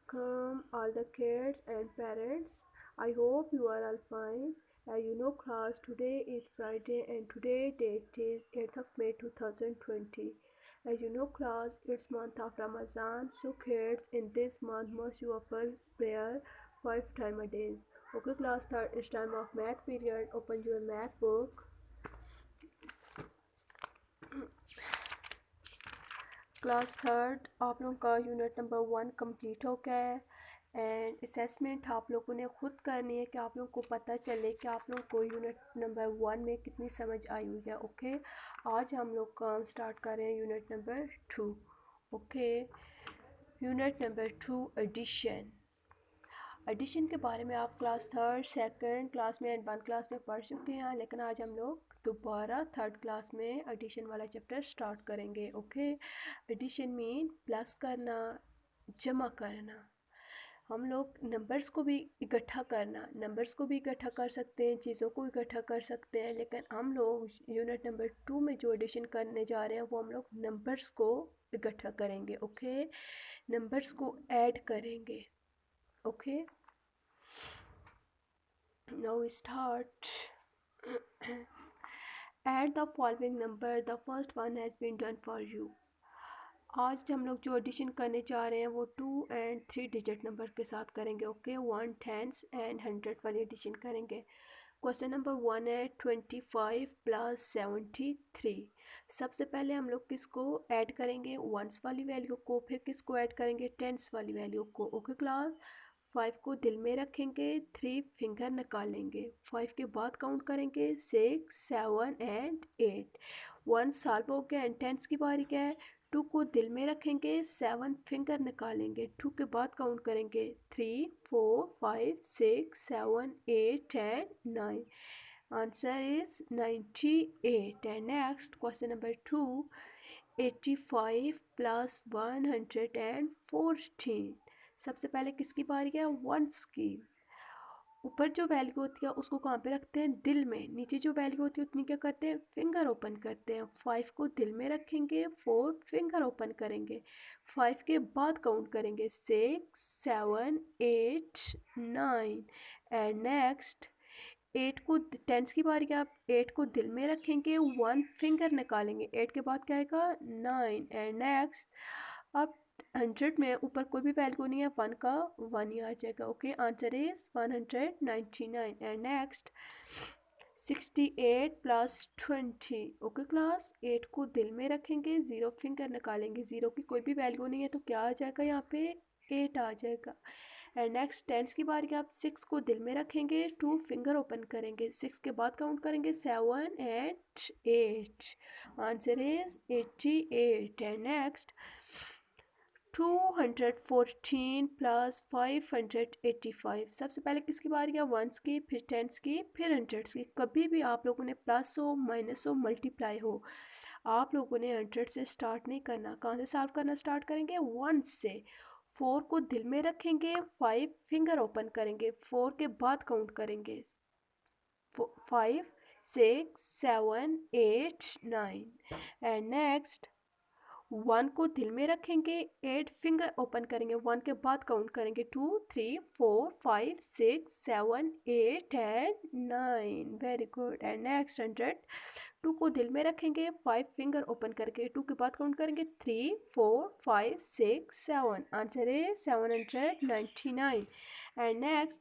welcome all the kids and parents. I hope you are all fine. As you know, class, today is Friday and today date is 8th of May 2020. As you know, class, it's month of Ramadan. So kids, in this month must you offer prayer 5 times a day. Okay, class, start. It's time of math period. Open your math book. Class third आप लोगों का unit number 1 complete हो गया है and assessment आप लोगों ने खुद करनी है कि आप लोगों को पता चले कि आप लोगों को यूनिट नंबर 1 में कितनी समझ आई हुई है। ओके, आज हम लोग काम स्टार्ट कर रहे हैं unit number 2। Okay, unit number 2 addition. Addition के बारे में आप क्लास थर्ड सेकंड क्लास में एंड 1 क्लास में पढ़ चुके हैं, लेकिन आज हम लोग दोबारा थर्ड क्लास में एडिशन वाला चैप्टर स्टार्ट करेंगे। ओके, एडिशन मीन प्लस करना, जमा करना। हम लोग नंबर्स को भी इकट्ठा करना, नंबर्स को भी इकट्ठा कर सकते हैं, चीज़ों को इकट्ठा कर सकते हैं, लेकिन हम लोग यूनिट नंबर 2 में जो एडिशन करने जा रहे हैं वो हम लोग नंबर्स को इकट्ठा करेंगे। ओके, नंबर्स को ऐड करेंगे। Okay, now we start. Add the following number. The first one has been done for you. आज हम लोग जो एडिशन करने जा रहे हैं वो 2 एंड 3 डिजिट नंबर के साथ करेंगे। ओके, 1 10s एंड 100 वाली एडिशन करेंगे। क्वेश्चन नंबर 1 है 25 प्लस 73। सबसे पहले हम लोग किसको ऐड करेंगे, वंस वाली वैल्यू को, फिर किसको ऐड करेंगे, टेंस वाली वैल्यू को। ओके क्लास, 5 को दिल में रखेंगे, 3 फिंगर निकालेंगे, 5 के बाद काउंट करेंगे 6 7 एंड 8। 1 सॉल्व हो गया एंड टेंस की बारी क्या है, 2 को दिल में रखेंगे, 7 फिंगर निकालेंगे, 2 के बाद काउंट करेंगे 3 4 5 6 7 8 and 9। Answer is 98। And next question number 2, 85 plus 114। सबसे पहले किसकी बारी है, वंस की। ऊपर जो वैल्यू होती है उसको कहाँ पे रखते हैं, दिल में। नीचे जो वैल्यू होती है उतनी क्या करते हैं, फिंगर ओपन करते हैं। 5 को दिल में रखेंगे, 4 फिंगर ओपन करेंगे, 5 के बाद काउंट करेंगे 6 7 8 9। एंड नेक्स्ट 8 को, टेंस की बारी क्या, आप 8 को दिल में रखेंगे, 1 फिंगर निकालेंगे, 8 के बाद क्या आएगा 9। एंड नेक्स्ट आप 100 में ऊपर कोई भी वैल्यू नहीं है, 1 का 1 ही आ जाएगा। Okay, answer is 199। And next 68 plus 20। Okay class, 8 को दिल में रखेंगे, 0 फिंगर निकालेंगे, 0 की कोई भी वैल्यू नहीं है तो क्या आ जाएगा यहाँ पे, 8 आ जाएगा। एंड नेक्स्ट टेंस की बारी आप 6 को दिल में रखेंगे, 2 फिंगर ओपन करेंगे, 6 के बाद काउंट करेंगे 7 and 8। Answer is 88। And next 214 plus 585। सबसे पहले किसकी बारी है, वंस की, फिर टेंस की, फिर हंड्रेड्स की। कभी भी आप लोगों ने प्लस हो, माइनस हो, मल्टीप्लाई हो, आप लोगों ने 100 से स्टार्ट नहीं करना। कहाँ से सॉल्व करना स्टार्ट करेंगे, वंस से। 4 को दिल में रखेंगे, 5 फिंगर ओपन करेंगे, 4 के बाद काउंट करेंगे 5 6 7 8 9। एंड नेक्स्ट 1 को दिल में रखेंगे, 8 फिंगर ओपन करेंगे, 1 के बाद काउंट करेंगे 2 3 4 5 6 7 8 and 9। Very good. And next 100, 2 को दिल में रखेंगे, 5 फिंगर ओपन करके 2 के बाद काउंट करेंगे 3 4 5 6 7। आंसर है 799। And next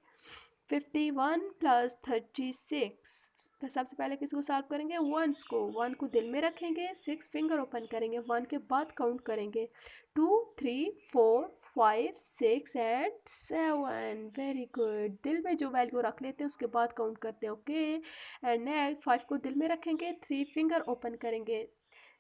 51 plus 36। सबसे पहले किसको सॉल्व करेंगे, वंस को। 1 को दिल में रखेंगे, 6 फिंगर ओपन करेंगे, 1 के बाद काउंट करेंगे 2 3 4 5 6 एंड 7। Very good. दिल में जो वैल्यू रख लेते हैं उसके बाद काउंट करते हैं। ओके, एंड नेक्स्ट 5 को दिल में रखेंगे, 3 फिंगर ओपन करेंगे,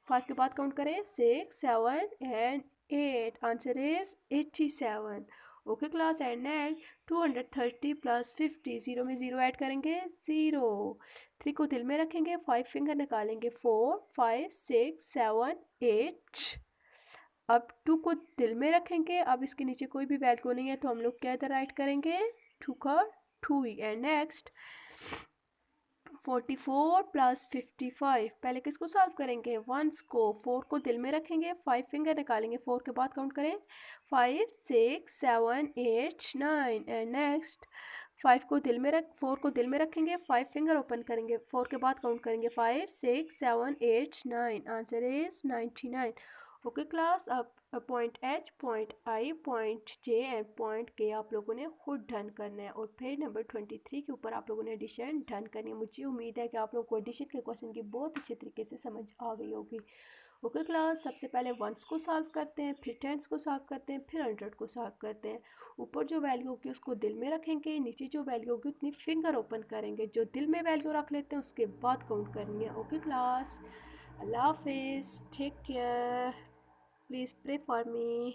5 के बाद काउंट करें 6 7 and 8। Answer is 87। Okay class, and next 230 plus 50। 0 में 0 ऐड करेंगे 0। 3 को दिल में रखेंगे, 5 फिंगर निकालेंगे, 4 5 6 7 8। अब 2 को दिल में रखेंगे, अब इसके नीचे कोई भी वैल्यू नहीं है तो हम लोग क्या इधर राइट करेंगे, 2 का 2 ही। एंड नेक्स्ट 44 प्लस 55, पहले किसको सॉल्व करेंगे, वंस को। 4 को दिल में रखेंगे, 5 फिंगर निकालेंगे, 4 के बाद काउंट करें 5 6 7 8 9 एंड नेक्स्ट 5 को दिल में रख 4 को दिल में रखेंगे, 5 फिंगर ओपन करेंगे, 4 के बाद काउंट करेंगे 5 6 7 8 9, आंसर इज 99। ओके क्लास, अब point H, point I, point J and point के आप लोगों ने खुद डन करना है और पेज नंबर 23 के ऊपर आप लोगों ने एडिशन डन करनी है। मुझे उम्मीद है कि आप लोगों को एडिशन के क्वेश्चन की बहुत अच्छे तरीके से समझ आ गई होगी। ओके क्लास, सबसे पहले वंस को सॉल्व करते हैं, फिर टेंस को सॉल्व करते हैं, फिर 100 को सॉल्व करते हैं। ऊपर जो वैल्यू होगी उसको दिल में रखेंगे, नीचे जो वैल्यू होगी उतनी फिंगर ओपन करेंगे, जो दिल में वैल्यू रख लेते हैं उसके बाद काउंट करनी है। ओके क्लास, अल्लाह हाफिज़, take care, please pray for me.